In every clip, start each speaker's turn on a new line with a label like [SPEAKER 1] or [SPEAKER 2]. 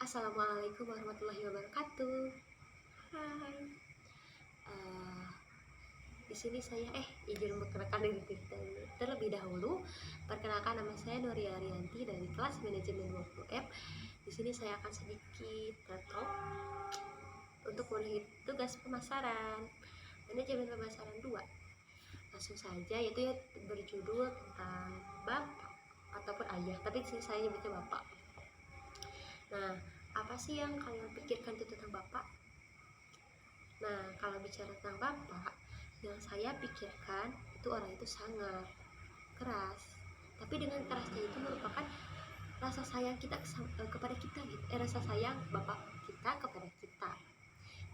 [SPEAKER 1] Assalamualaikum warahmatullahi wabarakatuh. Hai. Eh, di sini saya izin memperkenalkan diri terlebih dahulu. Perkenalkan, nama saya Nuria Arianti dari kelas manajemen 20F. Di sini saya akan sedikit talk untuk memenuhi tugas pemasaran manajemen pemasaran 2. Langsung saja, yaitu berjudul tentang bapak ataupun ayah, tapi di sini saya nyebutnya bapak. Nah, apa sih yang kalian pikirkan itu tentang bapak? Nah, kalau bicara tentang bapak, yang saya pikirkan itu orang itu sangat keras. Tapi dengan kerasnya itu merupakan rasa sayang kita kepada kita gitu. Rasa sayang bapak kita kepada kita.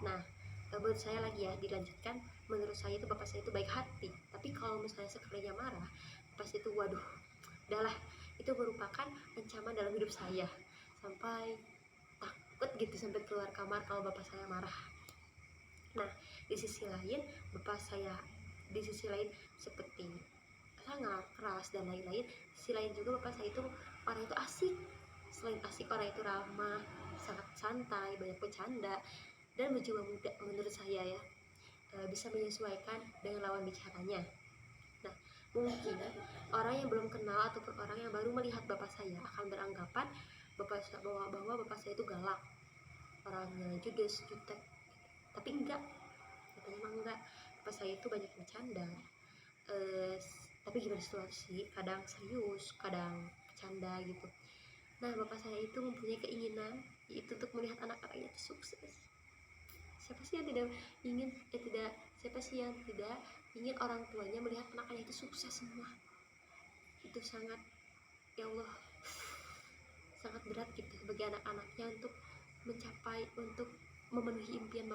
[SPEAKER 1] Nah, menurut saya lagi ya, dilanjutkan, menurut saya itu bapak saya itu baik hati. Tapi kalau misalnya sekalinya marah, pas itu waduh, udahlah, itu merupakan ancaman dalam hidup saya. Sampai takut gitu sampai keluar kamar kalau bapak saya marah. Nah, di sisi lain seperti sangat keras dan lain-lain. Sisi lain juga bapak saya itu orang itu asik. Selain asik, orang itu ramah, sangat santai, banyak bercanda, dan mencoba muda menurut saya ya, bisa menyesuaikan dengan lawan bicaranya. Nah, mungkin orang yang belum kenal ataupun orang yang baru melihat bapak saya akan beranggapan bahwa bapak saya itu galak, orangnya judes, jutek. Tapi enggak, memang enggak. Bapak saya itu banyak bercanda, tapi gimana situasi, kadang serius, kadang bercanda gitu. Nah, bapak saya itu mempunyai keinginan yaitu untuk melihat anak-anaknya itu sukses. Siapa sih yang tidak ingin orang tuanya melihat anaknya itu sukses semua? Itu sangat, ya Allah, sangat berat gitu bagi anak-anaknya untuk memenuhi impian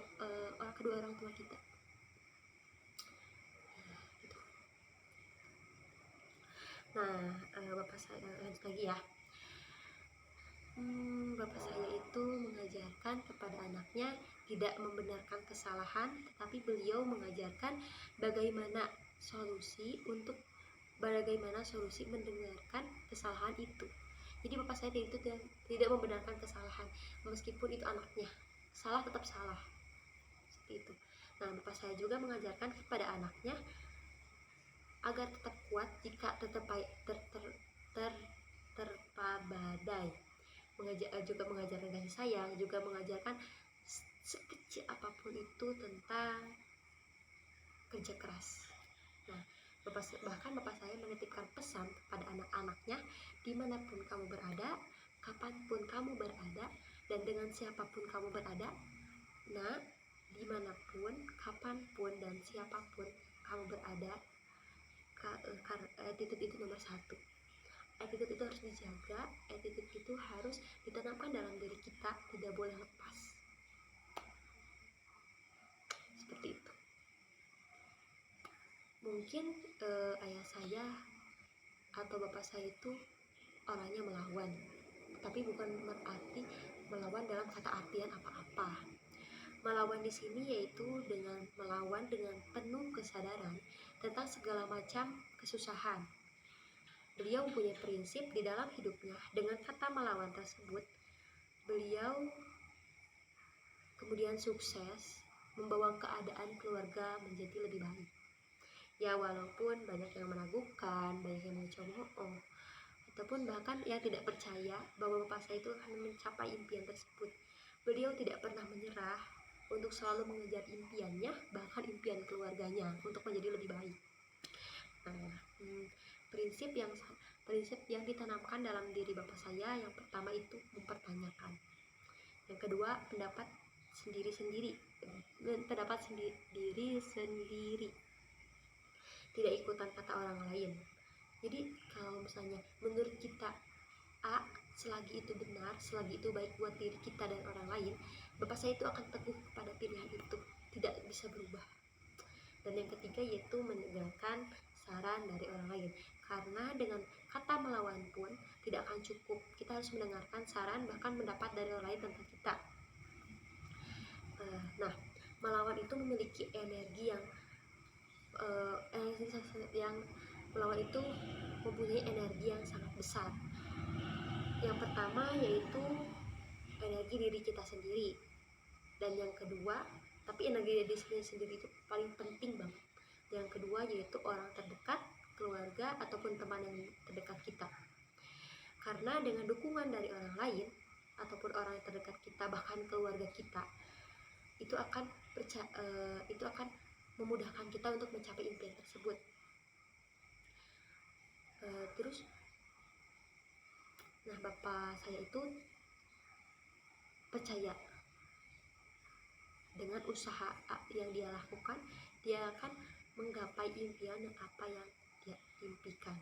[SPEAKER 1] kedua orang tua kita. Gitu. Nah, bapak saya lanjut lagi ya. Bapak saya itu mengajarkan kepada anaknya tidak membenarkan kesalahan, tetapi beliau mengajarkan bagaimana solusi mendengarkan kesalahan itu. Jadi bapak saya itu tidak membenarkan kesalahan, meskipun itu anaknya salah, tetap salah, seperti itu. Nah, bapak saya juga mengajarkan kepada anaknya agar tetap kuat jika terpa badai. Juga mengajarkan kasih sayang, juga mengajarkan sekecil apapun itu tentang kerja keras. Nah, bahkan bapak saya menitipkan pesan kepada anak-anaknya, dimanapun kamu berada, kapanpun kamu berada, dan dengan siapapun kamu berada, nah, dimanapun, kapanpun, dan siapapun kamu berada, attitude itu nomor 1. Attitude itu harus dijaga, attitude itu harus ditanamkan dalam diri kita, tidak boleh lepas. Seperti itu. Mungkin ayah saya atau bapak saya itu orangnya melawan, tapi bukan berarti melawan dalam kata artian apa-apa. Melawan di sini yaitu dengan melawan dengan penuh kesadaran tentang segala macam kesusahan. Beliau punya prinsip di dalam hidupnya. Dengan kata melawan tersebut, beliau kemudian sukses membawa keadaan keluarga menjadi lebih baik. Ya, walaupun banyak yang meragukan, banyak yang mencemooh, ataupun bahkan yang tidak percaya bahwa bapak saya itu akan mencapai impian tersebut, beliau tidak pernah menyerah untuk selalu mengejar impiannya, bahkan impian keluarganya, untuk menjadi lebih baik. Nah, prinsip yang ditanamkan dalam diri bapak saya, yang pertama itu mempertanyakan, yang kedua pendapat sendiri, tidak ikutan kata orang lain. Jadi kalau misalnya menurut kita A, selagi itu benar, selagi itu baik buat diri kita dan orang lain, bapak saya itu akan teguh pada pilihan itu, tidak bisa berubah. Dan yang ketiga yaitu mendengarkan saran dari orang lain, karena dengan kata melawan pun tidak akan cukup. Kita harus mendengarkan saran, bahkan mendapat dari orang lain tentang kita. Nah, melawan itu memiliki energi melawan itu mempunyai energi yang sangat besar. Yang pertama yaitu energi diri kita sendiri. Dan yang kedua, tapi energi diri sendiri itu paling penting banget. Yang kedua yaitu orang terdekat, keluarga ataupun teman yang terdekat kita. Karena dengan dukungan dari orang lain ataupun orang yang terdekat kita, bahkan keluarga kita, itu akan memudahkan kita untuk mencapai impian tersebut. Terus, nah bapak saya itu percaya dengan usaha yang dia lakukan, dia akan menggapai impian dan apa yang dia impikan.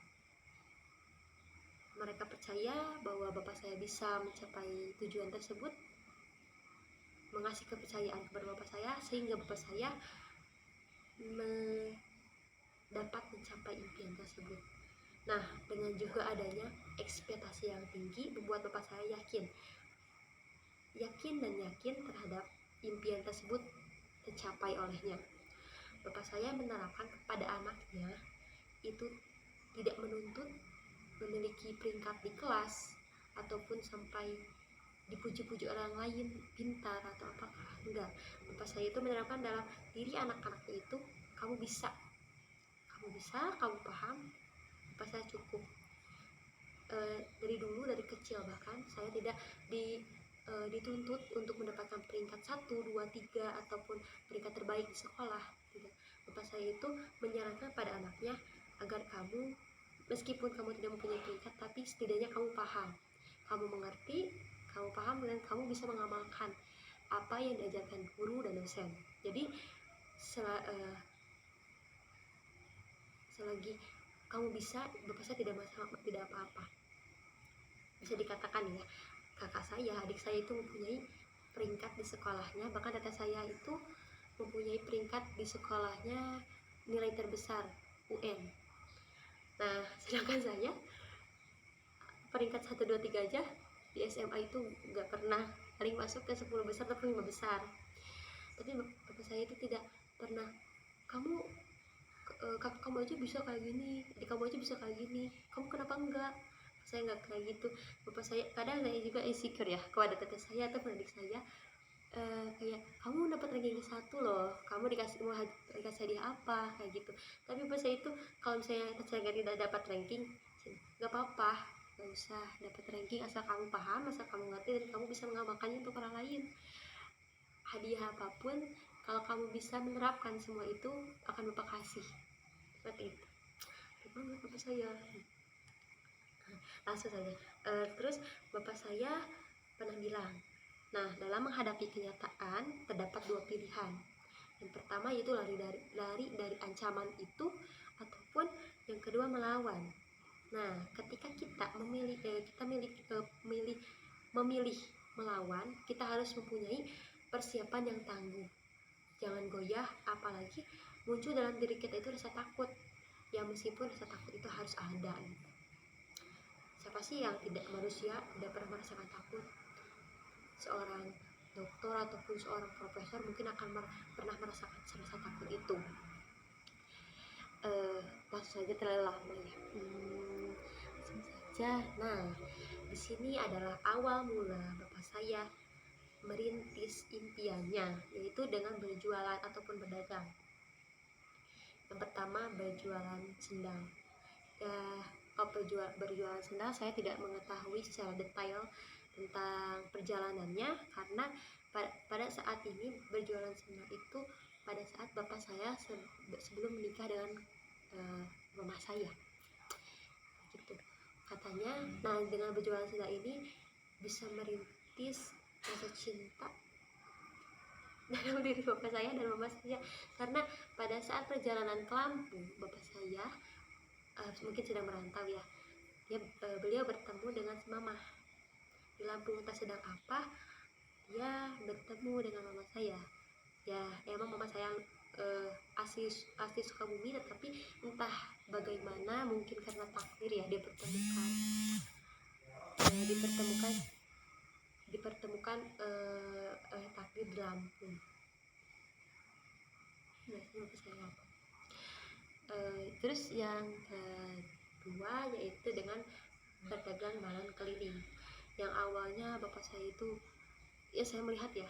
[SPEAKER 1] Mereka percaya bahwa bapak saya bisa mencapai tujuan tersebut, mengasih kepercayaan kepada bapak saya, sehingga bapak saya dapat mencapai impian tersebut. Nah, dengan juga adanya ekspektasi yang tinggi membuat bapak saya yakin terhadap impian tersebut tercapai olehnya. Bapak saya menerapkan kepada anaknya itu tidak menuntut memiliki peringkat di kelas ataupun sampai dipuji-puji orang lain pintar atau apakah, enggak. Bapak saya itu menerapkan dalam diri anak-anaknya itu, kamu bisa, kamu paham, bapak saya cukup. Dari dulu, dari kecil bahkan saya tidak dituntut untuk mendapatkan peringkat 1, 2, 3 ataupun peringkat terbaik di sekolah, tidak. Bapak saya itu menyarankan pada anaknya agar kamu, meskipun kamu tidak mempunyai peringkat, tapi setidaknya kamu paham, kamu mengerti, kamu paham, dan kamu bisa mengamalkan apa yang diajarkan guru dan dosen. Jadi selagi kamu bisa, bapak saya tidak apa-apa. Bisa dikatakan ya, kakak saya, adik saya itu mempunyai peringkat di sekolahnya, bahkan data saya itu mempunyai peringkat di sekolahnya nilai terbesar UN. Nah, sedangkan saya peringkat 1, 2, 3 aja di SMA itu nggak pernah, paling masuk ke 10 besar atau 5 besar. Tapi bapak saya itu tidak pernah, kamu aja bisa kayak gini, adik kamu aja bisa kayak gini, kamu kenapa enggak? Saya nggak kayak gitu. Bapak saya, kadang saya juga insecure ya kepada teteh saya atau adik saya, kayak kamu dapat ranking 1 loh, kamu dikasih hadiah apa, kayak gitu. Tapi bapak saya itu kalau misalnya saya tidak dapat ranking, nggak apa-apa, nggak usah dapat ranking, asal kamu paham, asal kamu ngerti, dan kamu bisa mengamalkannya untuk orang lain. Hadiah apapun, kalau kamu bisa menerapkan semua itu, akan bapak kasih. Seperti itu. Bagaimana bapak saya? Langsung saja. Terus bapak saya pernah bilang, nah dalam menghadapi kenyataan terdapat 2 pilihan. Yang pertama yaitu lari dari ancaman itu, ataupun yang kedua melawan. Nah, ketika kita memilih melawan, kita harus mempunyai persiapan yang tangguh. Jangan goyah, apalagi muncul dalam diri kita itu rasa takut. Ya meskipun rasa takut itu harus ada. Siapa sih yang manusia tidak pernah merasakan takut? Seorang dokter ataupun seorang profesor mungkin akan pernah merasakan rasa takut itu. Langsung saja, terlalu lama ya. Langsung saja. Nah, di sini adalah awal mula bapak saya merintis impiannya, yaitu dengan berjualan ataupun berdagang. Yang pertama, berjualan sendal. Ya, kalau berjualan sendal saya tidak mengetahui secara detail tentang perjalanannya, karena pada saat ini berjualan sendal itu pada saat bapak saya sebelum menikah dengan mama saya, gitu katanya. Nah, dengan berjualan sendal ini bisa merintis rasa cinta dalam diri bapak saya dan mama saya, karena pada saat perjalanan ke Lampung, bapak saya mungkin sedang merantau ya, beliau bertemu dengan mama di Lampung. Entah sedang apa, dia bertemu dengan mama saya. Ya emang mama saya asli Sukabumi, tetapi entah bagaimana, mungkin karena takdir ya, dipertemukan takdir di Lampung. Terus yang kedua yaitu dengan berdagang malam keliling. Yang awalnya bapak saya itu ya saya melihat ya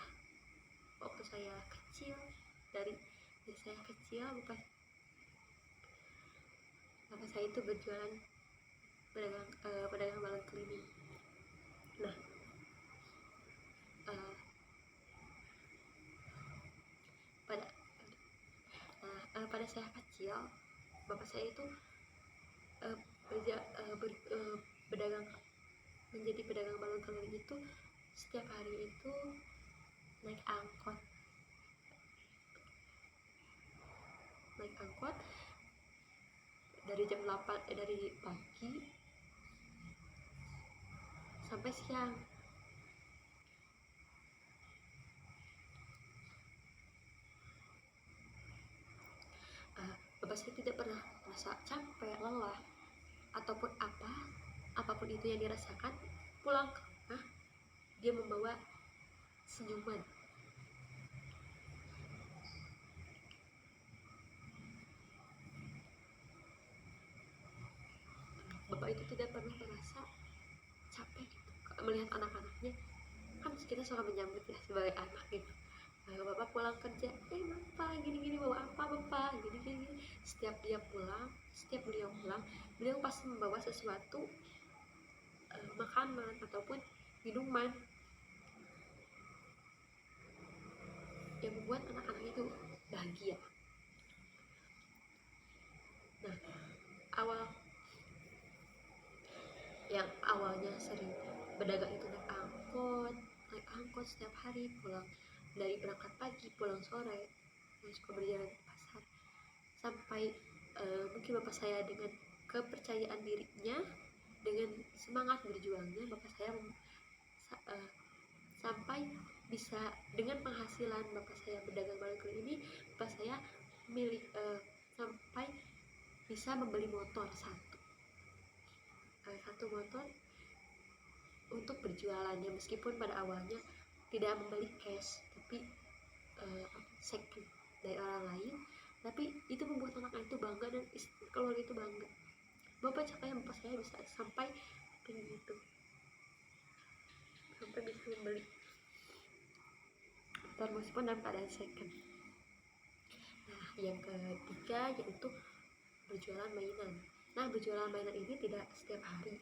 [SPEAKER 1] waktu saya kecil, dari saya kecil bapak saya itu berjualan pedagang balon keliling. Nah, eh, pada pada saya kecil, bapak saya itu eh, berdagang, menjadi pedagang balon keliling itu setiap hari itu naik angkot dari jam 8 dari pagi sampai siang. Bapak saya tidak pernah merasa capek, lelah, ataupun apapun itu yang dirasakan. Pulang ke rumah dia membawa senyuman. Bapak itu tidak pernah merasa capek gitu melihat anak-anaknya. Kan kita suka menyambut ya sebagai anak gitu. Bapak pulang kerja, bapak gini-gini, bawa apa bapak, gini-gini. Setiap beliau pulang, beliau pasti membawa sesuatu, makanan ataupun minuman yang membuat anak-anak itu bahagia. Nah, awalnya sering berdagang itu naik angkot setiap hari, pulang dari berangkat pagi, pulang sore, suka berjalan ke pasar, sampai mungkin bapak saya dengan kepercayaan dirinya, dengan semangat berjuangnya, bapak saya sampai bisa, dengan penghasilan bapak saya berdagang balon keliling ini, bapak saya sampai bisa membeli motor satu motor untuk berjualannya, meskipun pada awalnya tidak membeli cash, tapi second dari orang lain. Tapi itu membuat anak-anak itu bangga dan keluarga itu bangga. Bapak saya bisa sampai begitu, sampai bisa membeli motor meskipun dalam keadaan second. Nah, yang ketiga yaitu berjualan mainan. Nah, berjualan mainan ini tidak setiap hari.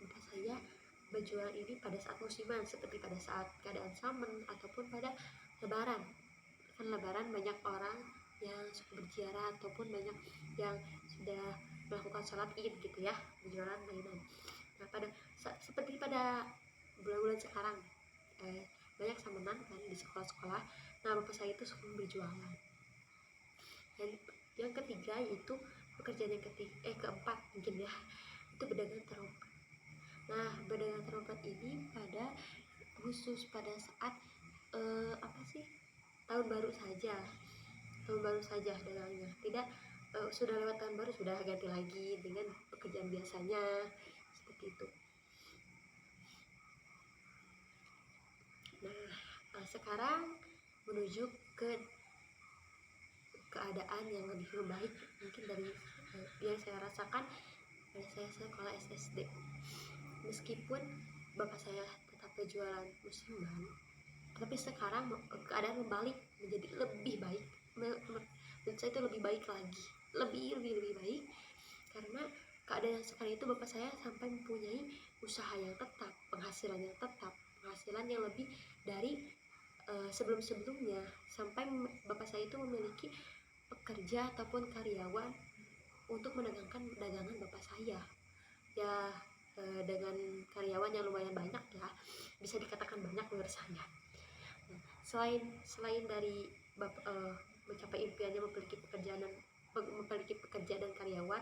[SPEAKER 1] Bapak saya berjualan ini pada saat musiman, seperti pada saat keadaan samen ataupun pada lebaran. Kan lebaran banyak orang yang suka berziarah ataupun banyak yang sudah melakukan sholat id gitu ya, berjualan mainan. Nah, seperti pada bulan-bulan sekarang, banyak samenan kan di sekolah-sekolah. Nah, bapak saya itu suka berjualan. Dan yang ketiga yaitu pekerjaan keempat mungkin ya, itu berdagang terompet. Nah, berdagang terompet ini khusus pada saat tahun baru saja dagangnya. Tidak, sudah lewat tahun baru sudah ganti lagi dengan pekerjaan biasanya, seperti itu. Nah, sekarang menuju ke keadaan yang lebih baik mungkin dari yang saya rasakan dari saya sekolah SSD. Meskipun bapak saya tetap berjualan musiman, tapi sekarang keadaan berbalik menjadi lebih baik. Menurut saya itu lebih baik lagi, lebih baik, karena keadaan sekarang itu bapak saya sampai mempunyai usaha yang tetap, penghasilan yang lebih dari sebelum-sebelumnya, sampai bapak saya itu memiliki pekerja ataupun karyawan untuk menegangkan dagangan bapak saya ya, dengan karyawan yang lumayan banyak ya, bisa dikatakan banyak menurut saya. Selain dari mencapai impiannya memiliki pekerja dan karyawan,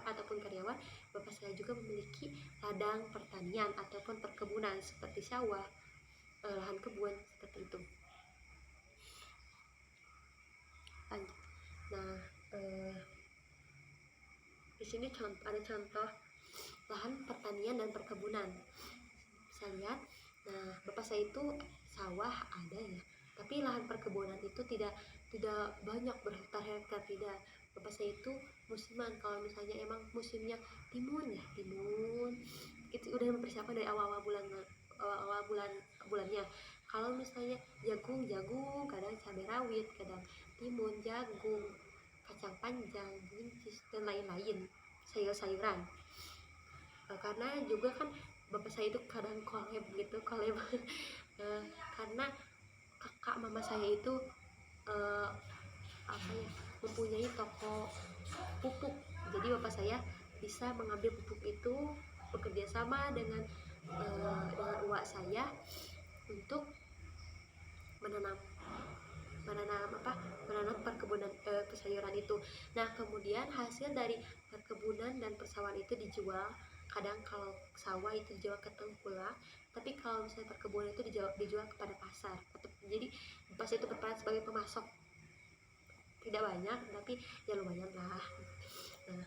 [SPEAKER 1] bapak saya juga memiliki ladang pertanian ataupun perkebunan seperti sawah, lahan kebun seperti itu. Nah, di sini ada contoh lahan pertanian dan perkebunan. Bisa lihat, nah bapak saya itu sawah ada ya, tapi lahan perkebunan itu tidak banyak berhektar-hektar, tidak. Bapak saya itu musiman, kalau misalnya emang musimnya timun itu udah mempersiapkan dari awal-awal bulan awal bulannya. Kalau misalnya jagung, kadang cabai rawit, kadang timun, jagung, kacang panjang, buncis, dan lain-lain, sayur-sayuran. Karena juga kan bapak saya itu kadang collab karena kakak mama saya itu mempunyai toko pupuk. Jadi bapak saya bisa mengambil pupuk itu, bekerja sama dengan uak saya untuk menanam perkebunan sayuran itu. Nah, kemudian hasil dari perkebunan dan persawahan itu dijual. Kadang kalau sawah itu dijual ke tengkulak, tapi kalau misalnya perkebunan itu dijual kepada pasar. Jadi pasar itu berperan sebagai pemasok, tidak banyak tapi ya lumayan lah. Nah,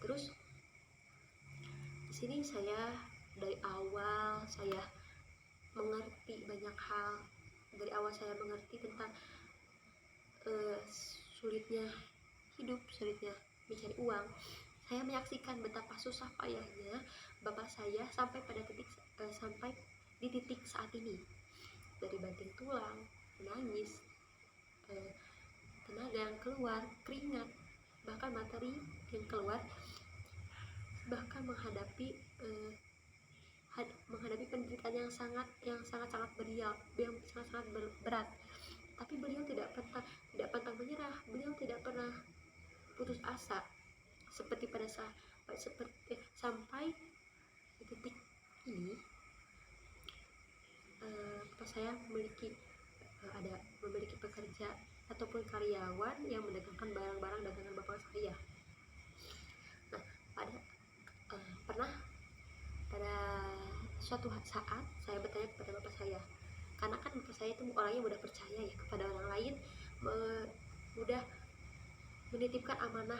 [SPEAKER 1] terus di sini saya dari awal saya mengerti banyak hal. Dari awal saya mengerti tentang sulitnya hidup, sulitnya mencari uang. Saya menyaksikan betapa susah payahnya bapak saya sampai di titik saat ini. Dari banting tulang, menangis, tenaga yang keluar, keringat, bahkan materi yang keluar, bahkan menghadapi penderitaan yang sangat berat. Tapi beliau tidak pantang menyerah, beliau tidak pernah putus asa sampai di titik ini. Bapak saya memiliki pekerja ataupun karyawan yang mendagangkan barang-barang dagangan bapak saya. Nah, pernah pada suatu saat saya bertanya kepada bapak saya, karena kan bapak saya itu orangnya mudah percaya ya kepada orang lain, mudah menitipkan amanah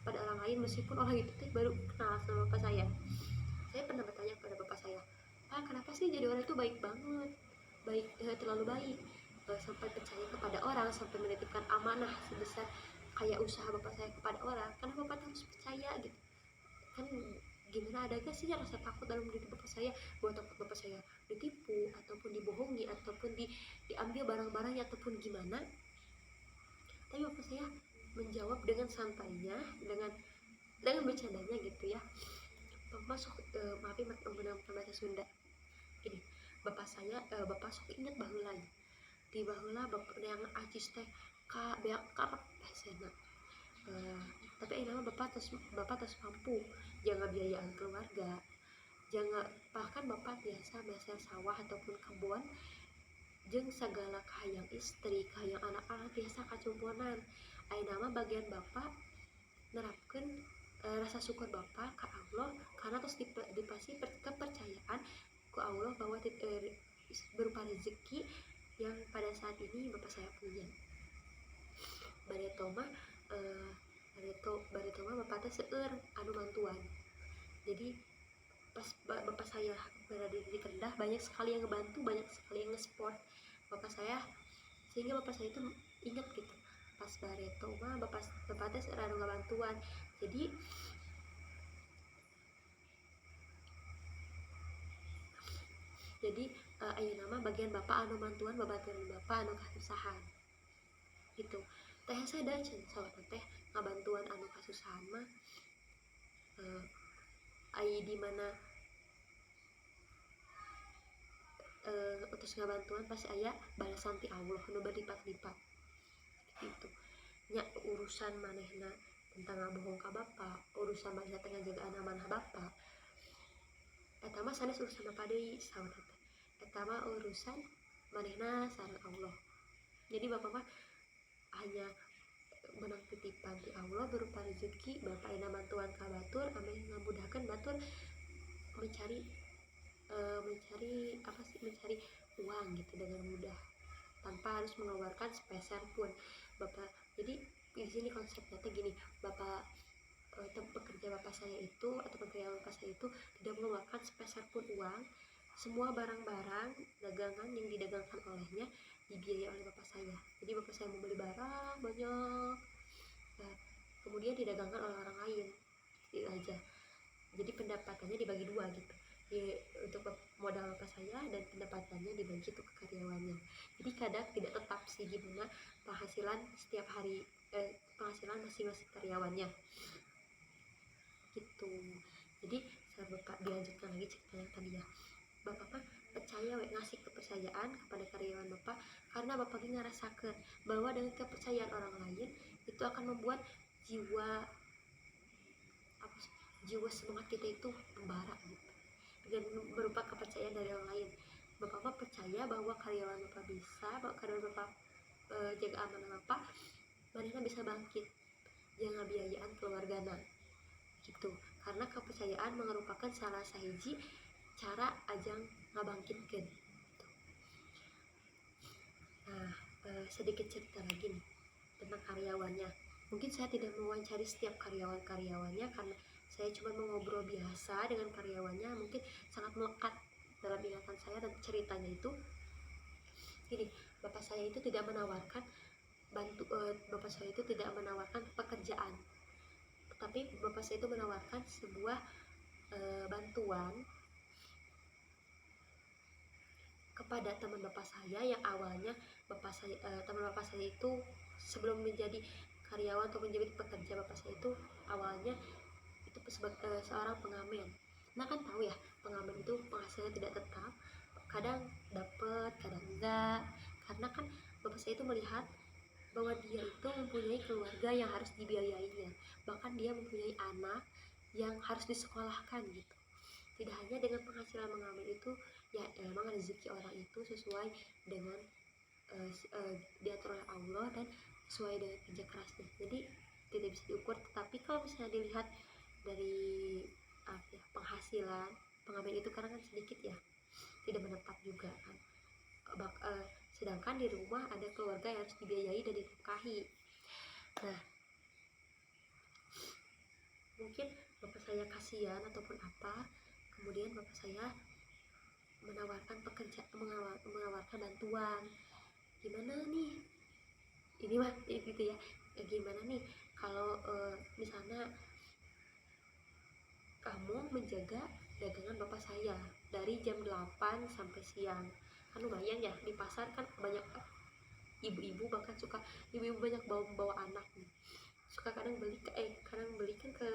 [SPEAKER 1] kepada orang lain meskipun orang itu baru kenal sama bapak saya. Saya pernah bertanya kepada bapak saya, Pak, kenapa sih jadi orang itu baik banget, terlalu baik, sampai percaya kepada orang, sampai menitipkan amanah sebesar kayak usaha bapak saya kepada orang. Karena bapak harus percaya gitu kan. Gimana adanya sih rasa takut dalam diri bapak saya, buat takut bapak saya ditipu ataupun dibohongi ataupun diambil barang-barangnya ataupun gimana. Tapi bapak saya menjawab dengan santainya, dengan bercandanya gitu ya. Maafin menggunakan bahasa Sunda ini. Bapak sok inget baheula di baheula bapak yang acis teh ka beak karep bahasana. Tapi ayeuna mah bapak tos mampu jangan biayaan keluarga, jangan, bahkan bapak biasa sawah ataupun kebun jeung segala kahayang istri, kahayang anak-anak biasa kacumponan. Ayeuna mah bagian bapak nerapkeun rasa syukur bapak ke Allah karena terus dipasih kepercayaan ke Allah bahwa berupa rezeki yang pada saat ini bapak saya punya. Bareto mah bapak teh seueur anu bantuan. Jadi pas bapak saya berada di Kedah, banyak sekali yang ngebantu, banyak sekali yang nge-support bapak saya, sehingga bapak saya itu ingat gitu, pas bareto mah bapak teh seueur anu ngabantuan. Jadi ayeuna mah bagian bapak anu bantuan, babaturan bapak anu kasusahan gitu. Teh sada cenah salat teh ngabantuan anu kasusahan mah ai di mana utus ngabantuan pasti aya balasan ti Allah anu berlipat-lipat gitu. Nya urusan manehna tentang ngabohong ka bapak, urusan manehna teh ngajagaan amanah bapak, eta mah sanes urusan bapak deui saur teh. Eta mah urusan manehna sareng Allah. Jadi bapak mah hanya menang titipan ti Allah berupa rezeki. Bapak ina bantuan ka batur, ame ngamudahkeun batur mencari uang gitu dengan mudah tanpa harus mengeluarkan sepeser pun. Bapak, jadi di sini konsepnya teh gini, bapak pekerja bapak saya itu atau pekerja bapak saya itu tidak mengeluarkan sepeser pun uang. Semua barang-barang dagangan yang didagangkan olehnya dibiayai oleh bapak saya. Jadi bapak saya membeli barang banyak, kemudian didagangkan oleh orang lain gitu aja. Jadi pendapatannya dibagi dua gitu. untuk modal bapak saya, dan pendapatannya dibagi untuk ke karyawannya. Jadi kadang tidak tetap sih gimana penghasilan setiap hari, penghasilan masing-masing karyawannya gitu. Jadi saya bapak dilanjutkan lagi ceritanya tadi ya, bapak mah percaya ngasih kepercayaan kepada karyawan bapak karena bapak ngerasakan bahwa dengan kepercayaan orang lain itu akan membuat jiwa jiwa semangat kita itu membara gitu, dengan berupa kepercayaan dari orang lain. Bapak mah percaya bahwa karyawan bapak bisa, bahwa karyawan bapak jaga amanah bapak, manehna bisa bangkit jangan biayaan keluargana gitu, karena kepercayaan merupakan salah sahiji cara ajang ngabangkitkeun. Nah, sedikit cerita lagi nih tentang karyawannya. Mungkin saya tidak mewawancari setiap karyawannya karena saya cuma mengobrol biasa dengan karyawannya, mungkin sangat melekat dalam ingatan saya. Dan ceritanya itu gini, bapak saya itu tidak menawarkan bapak saya itu tidak menawarkan pekerjaan, tetapi bapak saya itu menawarkan sebuah bantuan kepada teman bapak saya yang awalnya teman bapak saya itu sebelum menjadi karyawan atau menjadi pekerja bapak saya itu awalnya itu seorang pengamen. Nah kan tahu ya, pengamen itu penghasilannya tidak tetap, kadang dapat kadang enggak, karena kan bapak saya itu melihat bahwa dia itu mempunyai keluarga yang harus dibiayainya, bahkan dia mempunyai anak yang harus disekolahkan gitu. Tidak hanya dengan penghasilan mengamen itu, ya emang rezeki orang itu sesuai dengan diatur oleh Allah dan sesuai dengan kerja kerasnya, jadi tidak bisa diukur. Tetapi kalau misalnya dilihat dari penghasilan pengamen itu karena kan sedikit ya, tidak menetap juga kan, sedangkan di rumah ada keluarga yang harus dibiayai dan dinafkahi. Nah mungkin bapak saya kasihan ataupun apa, kemudian bapak saya menawarkan menawarkan bantuan, gimana nih ini mah gitu ya, gimana nih kalau misalnya kamu menjaga dagangan bapak saya dari jam 8 sampai siang, kan lumayan ya, di pasar kan banyak ibu-ibu, bahkan suka ibu-ibu banyak bawa anak nih, suka kadang beli kan ke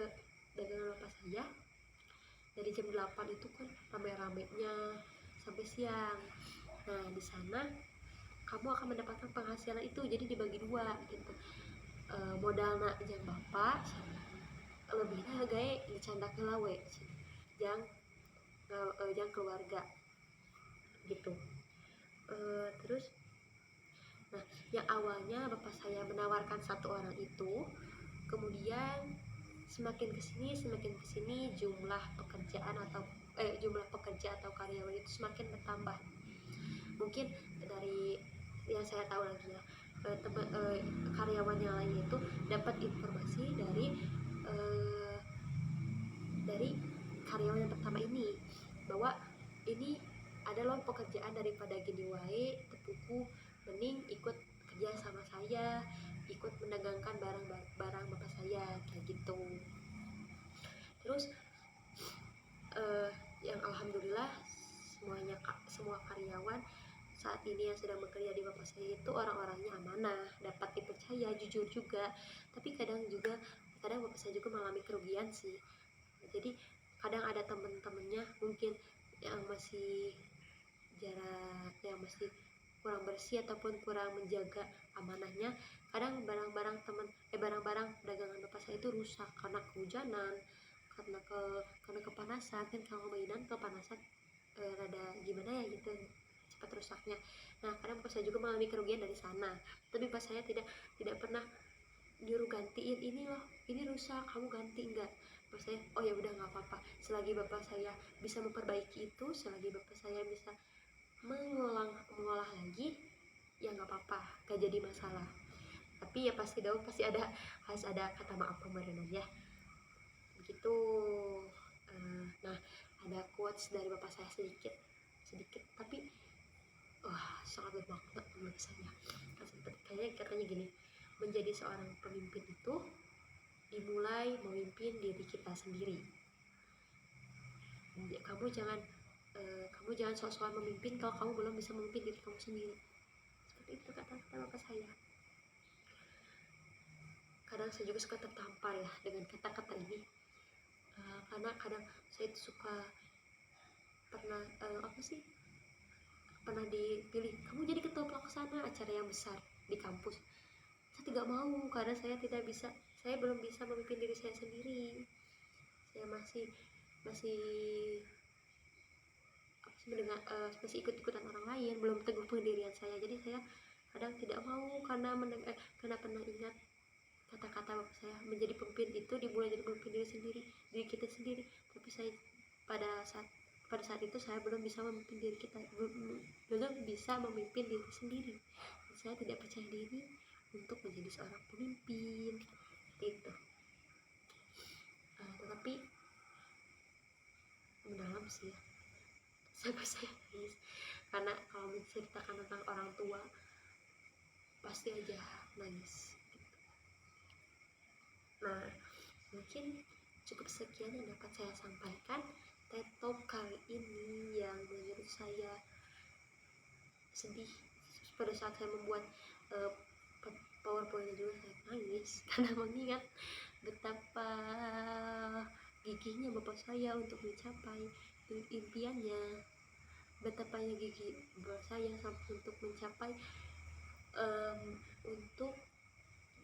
[SPEAKER 1] dagangan bapak saya dari jam 8 itu kan rame-ramenya sampai siang. Nah di sana kamu akan mendapatkan penghasilan itu jadi dibagi dua gitu, modal nak jang bapak lebihnya gaya dicanda kelawe jang keluarga gitu. Terus nah yang awalnya bapak saya menawarkan satu orang itu, kemudian semakin kesini jumlah pekerja atau karyawan itu semakin bertambah. Mungkin dari yang saya tahu lagi ya, karyawan yang lain itu dapat informasi dari karyawan yang pertama ini bahwa ini adalah pekerjaan daripada gini wae tepuku, mending ikut kerja sama saya, ikut mendagangkan barang bapak saya kayak gitu. Terus yang alhamdulillah semua karyawan saat ini yang sedang bekerja di bapak saya itu orang-orangnya amanah, dapat dipercaya, jujur juga. Tapi kadang bapak saya juga mengalami kerugian sih. Jadi kadang ada temen-temennya mungkin yang masih kurang bersih ataupun kurang menjaga amanahnya, kadang barang-barang dagangan bapak saya itu rusak karena kehujanan, karena kepanasan kan, kalau mainan kepanasan rada gimana ya gitu cepat rusaknya. Nah kadang bapak saya juga mengalami kerugian dari sana, tapi bapak saya tidak pernah nyuruh gantiin, ini loh ini rusak kamu ganti, enggak. Bapak saya oh ya udah nggak apa-apa, selagi bapak saya bisa memperbaiki itu, selagi bapak saya bisa mengolah lagi ya nggak apa-apa, gak jadi masalah. Tapi ya pasti harus ada kata maaf kemarin ya begitu. Nah ada quotes dari bapak saya sedikit tapi sangat bermakna menurut saya. Kayaknya katanya gini, menjadi seorang pemimpin itu dimulai memimpin diri kita sendiri. kamu jangan sok-sokan memimpin kalau kamu belum bisa memimpin diri kamu sendiri. Seperti itu kata-kata bapak saya. Kadang saya juga suka tertampar ya dengan kata-kata ini, karena kadang saya itu suka pernah pernah dipilih kamu jadi ketua pelaksana acara yang besar di kampus. Saya tidak mau karena saya belum bisa memimpin diri saya sendiri. Saya masih masih ikut-ikutan orang lain, belum teguh pendirian saya. Jadi saya kadang tidak mau karena pernah ingat kata-kata bapak saya, menjadi pemimpin itu dimulai dari memimpin diri kita sendiri. Tapi pada saat itu saya belum bisa memimpin diri sendiri. Dan saya tidak percaya diri untuk menjadi seorang pemimpin itu. Tetapi mendalam sih ya, sampai saya nangis karena kalau menceritakan tentang orang tua pasti aja nangis gitu. Nah, mungkin cukup sekian yang dapat saya sampaikan. TED Talk kali ini yang menurut saya sedih. Pada saat saya membuat PowerPoint juga saya nangis karena mengingat betapa gigihnya bapak saya untuk mencapai impiannya, betapa gigih bapak saya sampai untuk mencapai untuk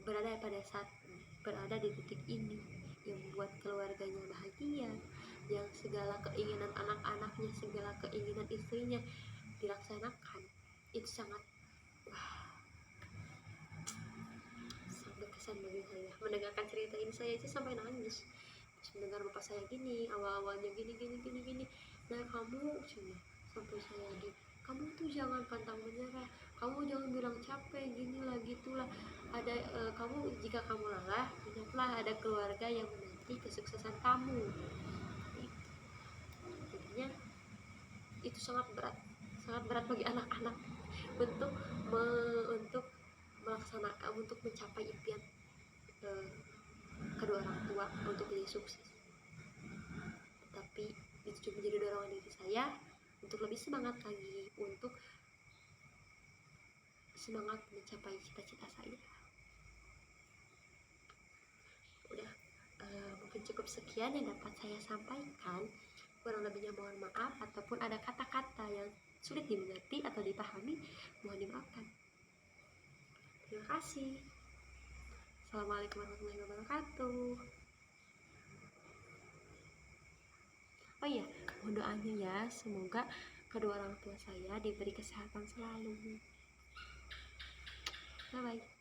[SPEAKER 1] berada di titik ini, yang membuat keluarganya bahagia, yang segala keinginan anak-anaknya, segala keinginan istrinya dilaksanakan. Itu sangat berkesan bagi saya. Mendengarkan cerita ini saya aja sampai nangis. Terus mendengar bapak saya gini, awal-awalnya gini. Nah kamu cuma sampai saya kamu tuh jangan pantang menyerah, kamu jangan bilang capek, ginilah gitulah. Jika kamu lelah, ingatlah ada keluarga yang menanti kesuksesan kamu. Jadinya itu sangat berat bagi anak-anak untuk melaksanakan, untuk mencapai impian kedua orang tua untuk menjadi sukses. Tapi itu juga menjadi dorongan diri saya untuk lebih semangat lagi, untuk semangat mencapai cita-cita saya. Udah, mungkin cukup sekian yang dapat saya sampaikan. Kurang lebihnya mohon maaf, ataupun ada kata-kata yang sulit dimengerti atau dipahami, mohon dimaafkan. Terima kasih. Assalamualaikum warahmatullahi wabarakatuh. Oh iya, mohon doanya ya, semoga kedua orang tua saya diberi kesehatan selalu. Bye bye.